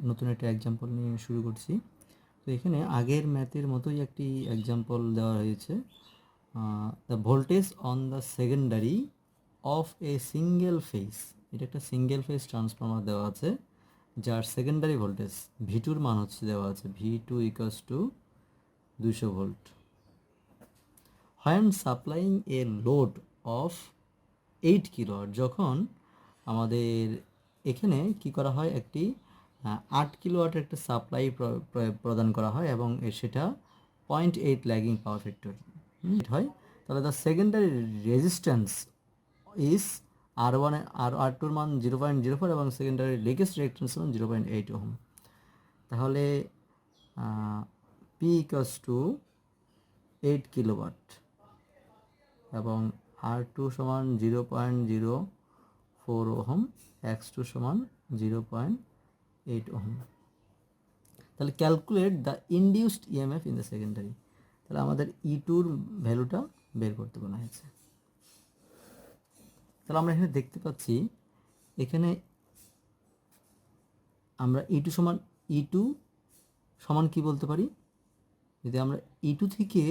নতুন একটা এক্সাম্পল নিয়ে শুরু করছি। তো এখানে আগের ম্যাথের মতোই একটি এক্সাম্পল দেওয়া হয়েছে। The voltage on the secondary of a single phase, এটা একটা সিঙ্গেল ফেজ ট্রান্সফর্মার দেওয়া আছে, যার সেকেন্ডারি ভোল্টেজ V2 মান হচ্ছে দেওয়া আছে V2 equals to 200 volt. When supplying A load of 8 kilowatt, যখন আমাদের এখানে কি করা হয়, একটি 8 কিলোওয়াটের একটা সাপ্লাই প্রদান করা হয় এবং সেটা 0.8 ল্যাগিং পাওয়ার ফ্যাক্টর হয়, তাহলে the secondary resistance is R1 আর R2 মান 0.04 এবং সেকেন্ডারি লিকেজ রিঅ্যাক্ট্যান্স মান 0.8 ওহম। তাহলে P ইকুয়ালস টু 8 কিলোওয়াট এবং R2 সমান 0.04 ওহম, X2 সমান 0.8 ওহম। তাহলে calculate the induced EMF in the secondary, তাহলে আমাদের E2-র ভ্যালুটা বের করতে বলা হয়েছে। তাহলে আমরা এখানে দেখতে পাচ্ছি, এখানে আমরা E2 সমান কি বলতে পারি, যদি আমরা E2 থেকে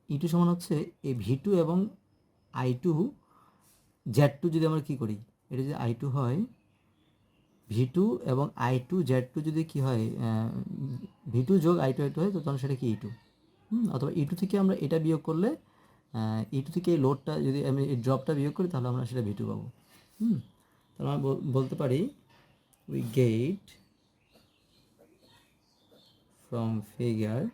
E2 সমান হচ্ছে এই V2 এবং I2 Z2, যদি আমরা কি করি, এটা যদি I2 হয় V2 এবং I2 Z2 যদি কি হয় V2 যোগ I2 হয়, তো তখন সেটা কি E2। অথবা E2 থেকে আমরা এটা বিয়োগ করলে E2 থেকে এই লোডটা যদি আমি এই ড্রপটা বিয়োগ করি, তাহলে আমরা সেটা V2 পাবো। তাহলে আমরা বলতে পারি we get from figure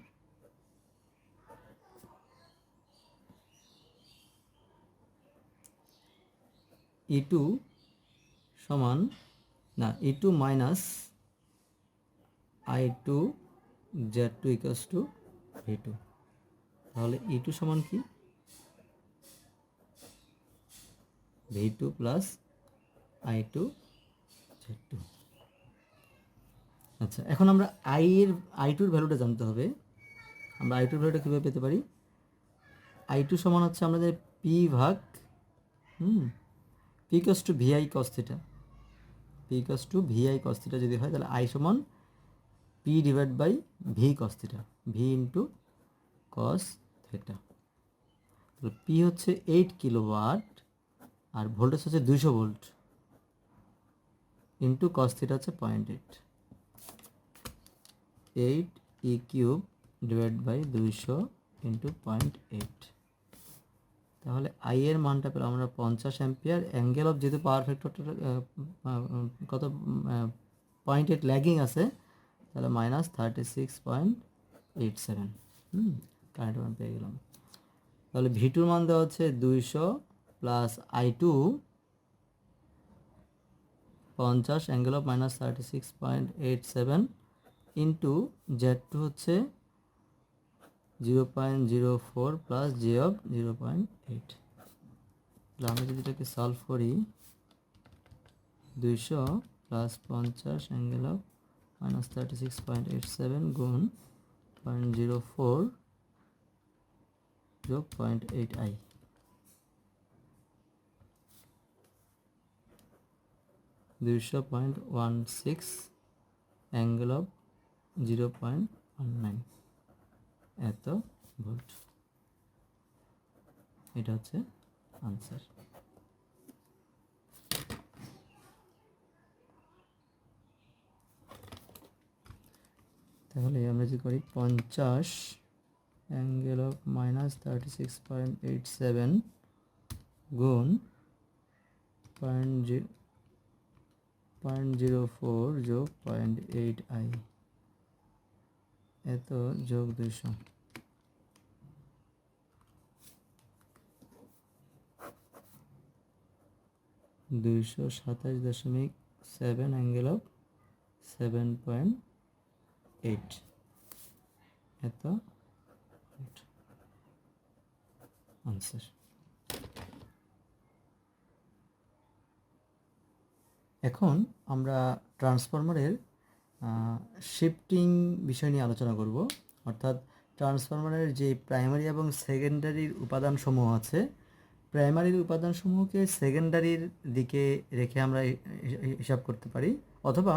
E2 সমান না E2 minus I2 Z2 equals to V2। তাহলে E2 সমান কি, V2 প্লাস I2 Z2। আচ্ছা, এখন আমরা I2-র ভ্যালুটা জানতে হবে। আমরা I2-র ভ্যালুটা কীভাবে পেতে পারি, I2 সমান হচ্ছে আমাদের P ভাগ P equals to VI cos theta, P equals to VI cos theta যদি হয়, তাহলে I সমান P divide by V cos theta, V into cos theta. তাহলে P হচ্ছে 8 কিলোওয়াট আর ভোল্টেজ হচ্ছে 200 ভোল্ট ইন্টু cos থিটা হচ্ছে 0.8, 8 E cube divide by 200 into 0.8। তাহলে I এর মানটা পেলাম আমরা 50 অ্যাম্পিয়ার। অ্যাঙ্গেল অফ যেহেতু পাওয়ার ফ্যাক্টরটা কত 0.8 ল্যাগিং আছে, তাহলে মাইনাস 36.87 কারেন্ট মান পেয়ে গেলাম। তাহলে V2-র মান দেওয়া হচ্ছে 200 plus I2 50 angle of minus 36.87 into Z2 হচ্ছে 0.04 প্লাস J অফ 0.8। তাহলে আমি যদি এটাকে সলভ করি, 200 প্লাস 50 অ্যাঙ্গেল অফ মাইনাস 36.87 গুণ 0.04 যোগ 0.8I, 200.16 অ্যাঙ্গেল অফ 0.19 এত ভোল্ট। এটা হচ্ছে আনসার। তাহলে আমরা যদি করি 50 অ্যাঙ্গেল অফ মাইনাস 36.87 গুণ 0.04 যোগ 0.8I এত যোগ 200, 227.7 অ্যাঙ্গেল অফ 7.8 এত আনসার। এখন আমরা ট্রান্সফরমারের শিফটিং বিষয় নিয়ে আলোচনা করব, অর্থাৎ ট্রান্সফরমারের যে প্রাইমারি এবং সেকেন্ডারির উপাদানসমূহ আছে প্রাইমারির উপাদানসমূহকে সেকেন্ডারির দিকে রেখে আমরা হিসাব করতে পারি, অথবা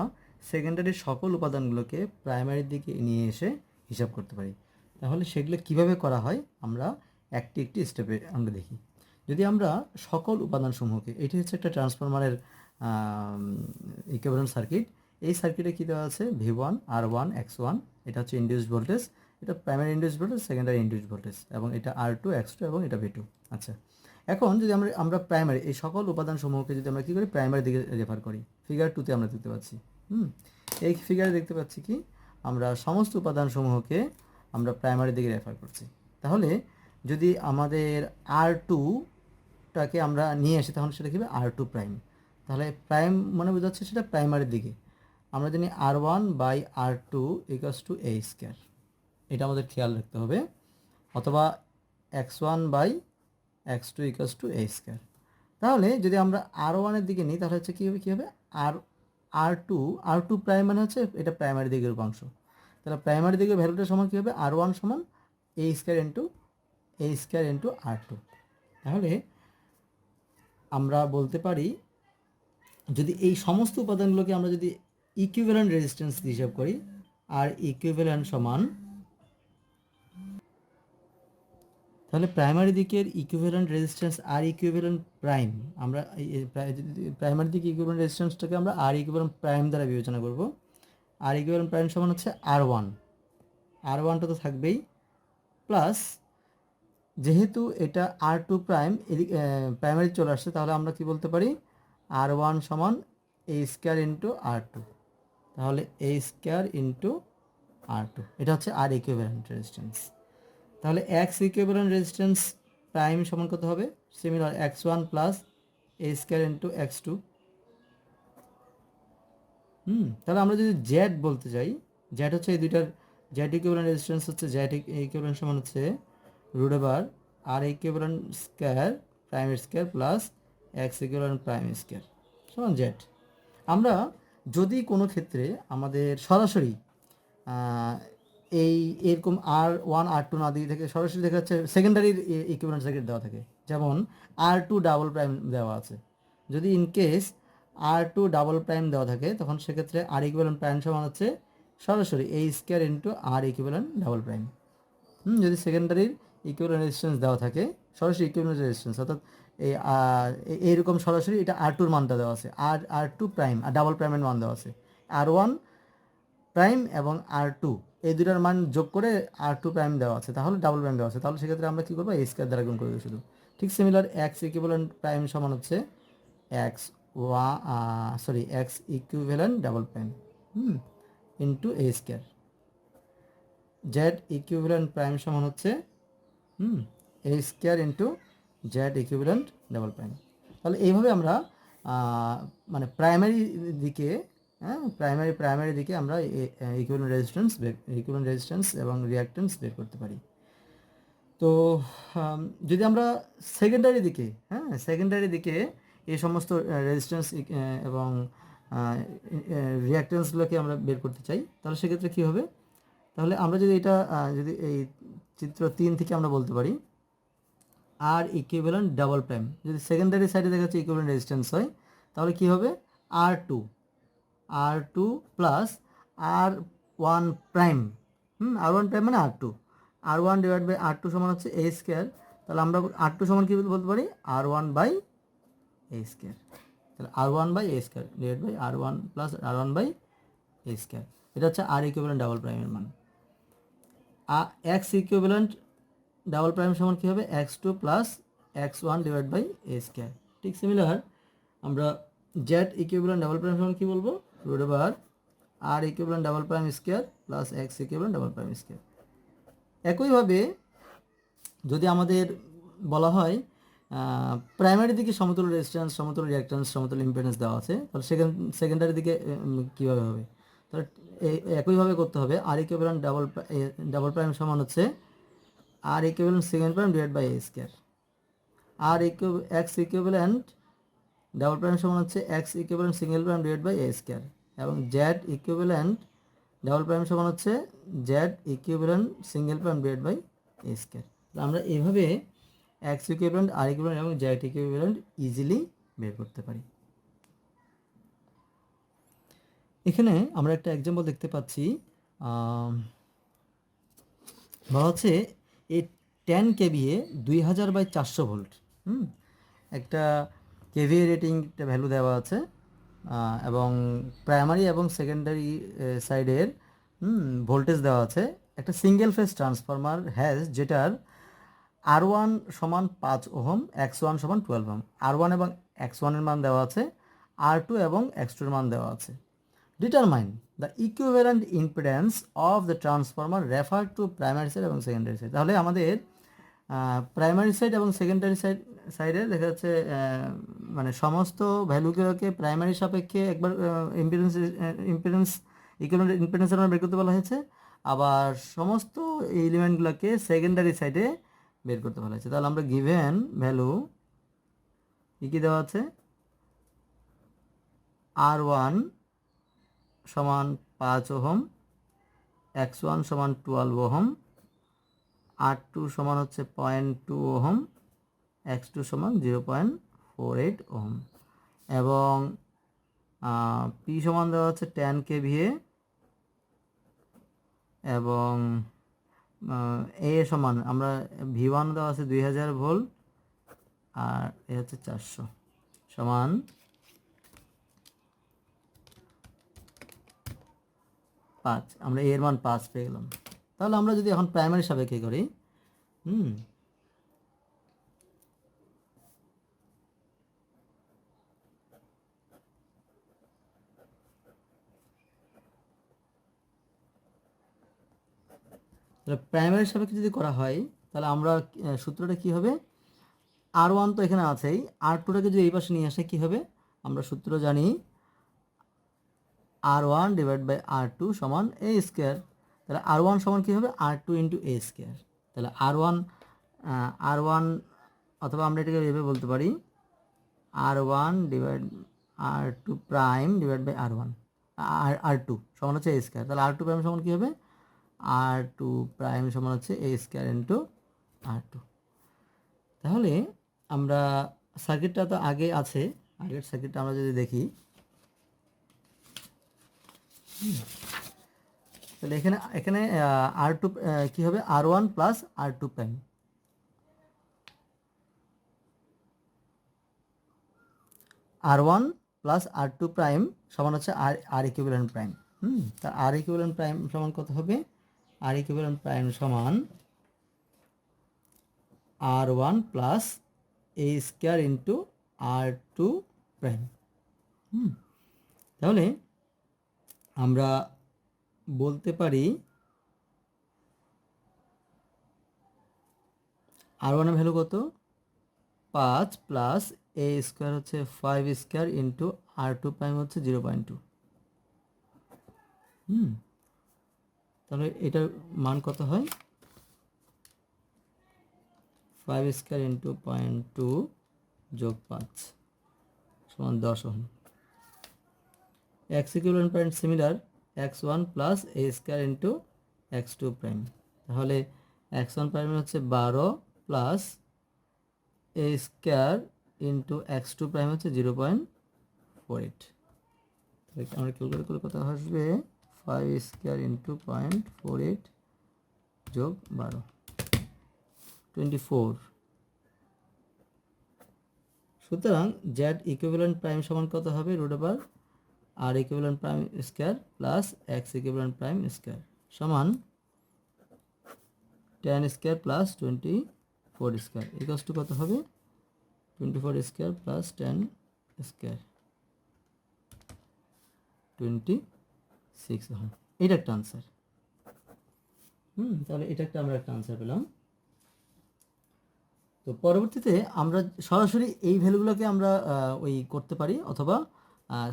সেকেন্ডারির সকল উপাদানগুলোকে প্রাইমারির দিকে নিয়ে এসে হিসাব করতে পারি। তাহলে সেগুলো কিভাবে করা হয় আমরা একটি একটি স্টেপে আমরা দেখি। যদি আমরা সকল উপাদানসমূহকে, এটি হচ্ছে একটা ট্রান্সফরমারের ইকুইভ্যালেন্ট সার্কিট। এই সার্কিটে কী দেওয়া আছে, V1 R1 X1, এটা হচ্ছে ইনডিউসড ভোল্টেজ, এটা primary induced voltage, secondary induced voltage, এবং এটা R2 X2 এবং এটা V2। আচ্ছা, এখন যদি আমরা প্রাইমারি এই সকল উপাদানসমূহকে যদি আমরা কী করি, প্রাইমারির দিকে রেফার করি, ফিগার 2তে আমরা দেখতে পাচ্ছি। এই ফিগারে দেখতে পাচ্ছি কি, আমরা সমস্ত উপাদানসমূহকে আমরা প্রাইমারির দিকে রেফার করছি। তাহলে যদি আমাদের R2টাকে আমরা নিয়ে আসি, তাহলে সেটা কী হবে, R2 প্রাইম। তাহলে প্রাইম মানে বোঝাচ্ছে সেটা প্রাইমারির দিকে। আমরা জানি R1/R2 = A স্কয়ার, এটা আমাদের খেয়াল রাখতে হবে, অথবা X1/X2 = A স্কয়ার। তাহলে যদি আমরা R1 এর দিকে নিই, তাহলে হচ্ছে কী হবে R2 প্রাইম মানে হচ্ছে এটা প্রাইমারি দিকের উপাংশ। তাহলে প্রাইমারি দিকের ভ্যালুটা সমান কী হবে, R1 সমান A স্কয়ার ইন্টু R2। তাহলে আমরা বলতে পারি, যদি এই সমস্ত উপাদানগুলোকে আমরা যদি ইকুইভ্যালেন্ট রেজিস্ট্যান্স হিসাব করি, আর ইকুইভ্যালেন্ট সমান, তাহলে প্রাইমারি দিকের ইকুইভ্যালেন্ট রেজিস্ট্যান্স আর ইকুইভ্যালেন্ট প্রাইম, আমরা প্রাইমারি দিকে ইকুইভ্যালেন্ট রেজিস্ট্যান্সটাকে আমরা আর ইকুইভ্যালেন্ট প্রাইম দ্বারা বিবেচনা করব। আর ইকুইভ্যালেন্ট প্রাইম সমান হচ্ছে R1টা তো থাকবেই, প্লাস যেহেতু এটা R2 প্রাইম প্রাইমারি চলে আসছে, তাহলে আমরা কি বলতে পারি, R1 সমান A স্কয়ার ইন্টু R2। তাহলে A স্কয়ার ইন্টু R2, এটা হচ্ছে আর ইকুইভ্যালেন্ট রেজিস্ট্যান্স। তাহলে X ইকুইভ্যালেন্ট রেজিস্ট্যান্স প্রাইম সমান কত হবে, similar X1 plus A square into X2। তাহলে আমরা যদি Z বলতে চাই, Z হচ্ছে এই দুইটার Z ইকুইভ্যালেন্ট রেজিস্ট্যান্স হচ্ছে Z ইকুইভ্যালেন্ট সমান হচ্ছে √R equivalent square prime square plus X equivalent prime square সমান Z। আমরা যদি কোনো ক্ষেত্রে আমাদের সরাসরি এরকম R1 R2 না দিয়ে থেকে সরাসরি দেখা যাচ্ছে সেকেন্ডারির ইকুইভ্যালেন্ট সার্কিট দেওয়া থাকে, যেমন R2 ডাবল প্রাইম দেওয়া আছে, যদি ইনকেস R2 ডাবল প্রাইম দেওয়া থাকে, তখন সেক্ষেত্রে আর ইকুইভ্যালেন্ট প্রাইম সমান হচ্ছে সরাসরি A square into R equivalent double prime. যদি সেকেন্ডারির ইকুইভ্যালেন্ট রেজিস্ট্যান্স দেওয়া থাকে, সরাসরি ইকুইভ্যালেন্ট রেজিস্ট্যান্স, অর্থাৎ এইরকম সরাসরি এটা R2-র মানটা দেওয়া আছে, R2 প্রাইম আর ডাবল প্রাইমের মান দেওয়া আছে, R1 প্রাইম এবং R2 এই দুটার মান যোগ করে R2 প্রাইম দেওয়া আছে, তাহলে ডাবল প্রাইম দেওয়া আছে, তাহলে সেক্ষেত্রে আমরা কী করবো, A স্কয়ার দ্বারা গুণ করে দেবো শুধু। ঠিক সিমিলার X ইকুইভ্যালেন্ট প্রাইম সমান হচ্ছে X equivalent double prime into A square. Z equivalent prime সমান হচ্ছে A square into Z equivalent double prime. তাহলে এইভাবে আমরা মানে প্রাইমারি দিকে প্রাইমারি দিকে আমরা ইকুইভ্যালেন্ট রেজিস্ট্যান্স এবং রিঅ্যাক্ট্যান্স বের করতে পারি। তো যদি আমরা সেকেন্ডারি দিকে এই সমস্ত রেজিস্ট্যান্স এবং রিঅ্যাক্ট্যান্সগুলোকে আমরা বের করতে চাই, তাহলে সেক্ষেত্রে কী হবে, তাহলে আমরা যদি এটা যদি এই চিত্র 3 থেকে আমরা বলতে পারি, আর ইকুইভ্যালেন্ট ডাবল প্রাইম, যদি সেকেন্ডারি সাইডে দেখা যাচ্ছে ইকুইভ্যালেন্ট রেজিস্ট্যান্স হয়, তাহলে কী হবে, R2 plus R1 prime, R1 prime মানে R1 ডিভাইড বাই R2 সমান হচ্ছে A স্কয়ার। তাহলে আমরা R2 সমান কী বলতে পারি, R1/A স্কয়ার। তাহলে R1/A square divide by R1 plus R1/A square, এটা হচ্ছে আর ইকুইভ্যালেন্ট ডাবল প্রাইমের মান। X ইকুইভ্যালেন্ট ডাবল প্রাইম সমান কী হবে, X2 plus X1 divide by A square. ঠিক সিমিলার আমরা Z ইকুইভ্যালেন্ট ডাবল প্রাইম সমান কী বলবো, √R equivalent double prime square plus X equivalent double prime square. একইভাবে যদি আমাদের বলা হয় প্রাইমারি দিকে সমতুল্য রেজিস্ট্যান্স, সমতুল্য রিঅ্যাক্ট্যান্স, সমতুল্য ইম্পিডেন্স দেওয়া আছে, তাহলে সেকেন্ডারি দিকে কীভাবে হবে, তাহলে একইভাবে করতে হবে। আর ইকুইভ্যালেন্ট ডাবল প্রাইম সমান হচ্ছে R equivalent second prime divide by A square. X equivalent double prime সমান হচ্ছে X equivalent single prime divide by A square, এবং Z ইকুইভ্যালেন্ট ডাবল প্রাইম সমান হচ্ছে Z equivalent single prime divide by A square. আমরা এইভাবে X equivalent, R equivalent এবং Z equivalent easily বের করতে পারি। এখানে আমরা একটা এক্সাম্পল দেখতে পাচ্ছি, বলা হচ্ছে এই 10 কেভিএ 2000/400 ভোল্ট, একটা কেভিএ রেটিং একটা ভ্যালু দেওয়া আছে, এবং প্রাইমারি এবং সেকেন্ডারি সাইডের ভোল্টেজ দেওয়া আছে। একটা সিঙ্গেল ফেজ ট্রান্সফরমার হ্যাজ, যেটার R1 সমান 5 ওহম, X1 সমান 12 ওহম। R1 এবং X1 এর মান দেওয়া আছে, R2 এবং X2 এর মান দেওয়া আছে। Determine the equivalent impedance of the transformer refer to primary side এবং সেকেন্ডারি সাইড। তাহলে আমাদের প্রাইমারি সাইড এবং সেকেন্ডারি সাইডে দেখা যাচ্ছে মানে সমস্ত ভ্যালুগুলোকে প্রাইমারি সাপেক্ষে একবার ইম্পিডেন্স ইকুইভ্যালেন্ট ইম্পিডেন্স আমরা বের করতে বলা হয়েছে, আবার সমস্ত এলিমেন্টগুলোকে সেকেন্ডারি সাইডে বের করতে বলা হয়েছে। তাহলে আমরা গিভেন ভ্যালু কী দেওয়া আছে, R1 সমান 5 ওহম, X1 সমান 12 ওহম, R2 সমান হচ্ছে 0.2 ওহম, X2 সমান 0.48 ওহম, এবং P সমান দেওয়া হচ্ছে 10 kVA, এবং A সমান আমরা V1 দেওয়া আছে 2000 ভোল্ট, আর এ হচ্ছে 400 সমান 5। আমরা এর মান 5 পেয়ে গেলাম। তাহলে আমরা যদি এখন প্রাইমারি সাপেক্ষে করি, তাহলে প্রাইমারি সাপেক্ষে যদি করা হয়, তাহলে আমরা সূত্রটা কি হবে, R1 তো এখানে আছেই, R2টাকে যদি এই পাশে নিয়ে আসে কি হবে, আমরা সূত্র জানি R1 ডিভাইড বাই R2 সমান A স্কোয়ার। তাহলে R1 সমান কী হবে, R2 ইন্টু A স্কোয়ার। তাহলে R1 অথবা আমরা এটাকে এভাবে বলতে পারি, R1 divide R2 prime divide by R2 সমান হচ্ছে A স্কোয়ার। তাহলে R2 প্রাইম সমান কী হবে, R2 প্রাইম সমান হচ্ছে A স্কোয়ার ইন্টু R2। তাহলে আমরা সার্কিটটা তো আগে আছে, আগের সার্কিটটা আমরা যদি দেখি, তাহলে এখানে R2 কি হবে, R1 plus R2 prime, R1 plus R2 prime সমান হচ্ছে আর ইকুইভ্যালেন্ট প্রাইম। তা আর ইকুইভ্যালেন্ট প্রাইম সমান কত হবে, আর ইকুইভ্যালেন্ট প্রাইম সমান R1 plus A square into R2 prime. তাহলে আমরা বলতে পারি R1 এর ভ্যালু কত, 5 প্লাস A স্কোয়ার হচ্ছে 5 স্কোয়ার ইন্টু R2 প্রাইম হচ্ছে 0.2। তাহলে এটার মান কত হয়, 5 স্কোয়ার ইন্টু 0.2 যোগ 5 সমান 10 ohm. X equivalent prime similar, X1 plus A square into X2 prime. তাহলে X1 প্রাইম হচ্ছে 12 plus A square into X2 prime হচ্ছে 0.48। আমরা ক্যালকুলেট করলে কত আসবে, 5 স্কোয়ার ইন্টু 0.48 যোগ 12 24। সুতরাং জেড ইকুইভ্যালেন্ট প্রাইম সমান কত হবে, root over R equivalent prime square plus X equivalent prime square সমান 10 square plus 24 square equals to কত হবে, 24 স্কোয়ার প্লাস 10 স্কোয়ার 26 ওহম। এটা একটা আনসার। তাহলে এটা আমরা একটা আনসার পেলাম। তো পরবর্তীতে আমরা সরাসরি এই ভ্যালুগুলোকে আমরা ওই করতে পারি, অথবা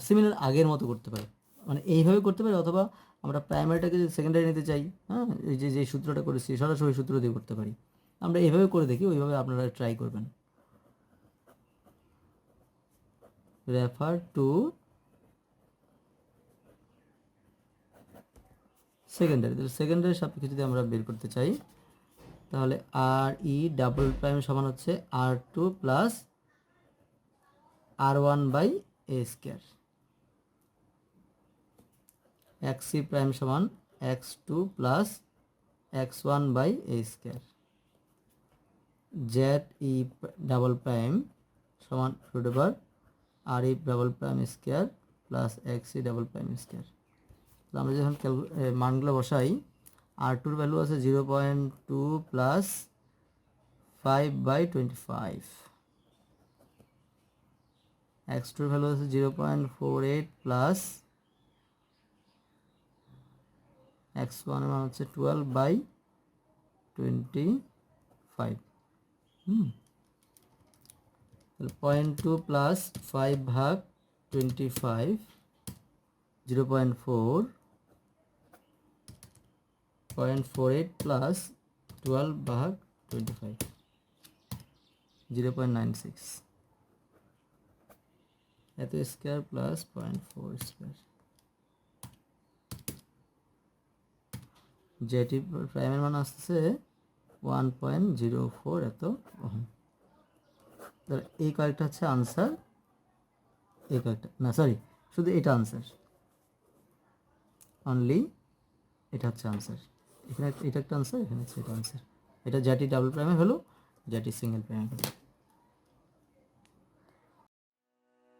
সিমিলার আগের মতো করতে পারি, মানে এইভাবে করতে পারি, অথবা আমরা প্রাইমারিটাকে যদি সেকেন্ডারি নিতে চাই, এই যে সূত্রটা করেছি সরাসরি সূত্র দিয়ে করতে পারি। আমরা এইভাবে করে দেখি, ওইভাবে আপনারা ট্রাই করবেন। রেফার টু সেকেন্ডারি, তাহলে সেকেন্ডারি সাপেক্ষে যদি আমরা বের করতে চাই, তাহলে আর ই ডাবল প্রাইম সমান হচ্ছে R2 plus R1 by A square. XC prime সমান X2 plus X1 by A square. Z E double prime সমান root over R E double prime square plus X E double prime square. আমরা যখন মানগুলো বসাই, R2 value আছে 0.2 plus 5/25, X2 value আছে 0.48 plus X1 মান হচ্ছে 12/25। 0.2 প্লাস 5/25, 0.4, 0.48 প্লাস 12/25, 0.96, এত স্কোয়ার প্লাস 0.4 স্কোয়ার। জেটি প্রাইমের মান আসছে 1.04 এত ওহম। তাহলে এই কয়েকটা হচ্ছে আনসার, এই কয়েকটা না, সরি, শুধু এটা আনসার, অনলি এটা হচ্ছে আনসার। এখানে এটা একটা আনসার, এখানে হচ্ছে এটা আনসার। এটা জ্যাটি ডাবল প্রাইমের হলো, জ্যাটি সিঙ্গেল প্রাইমের হলো।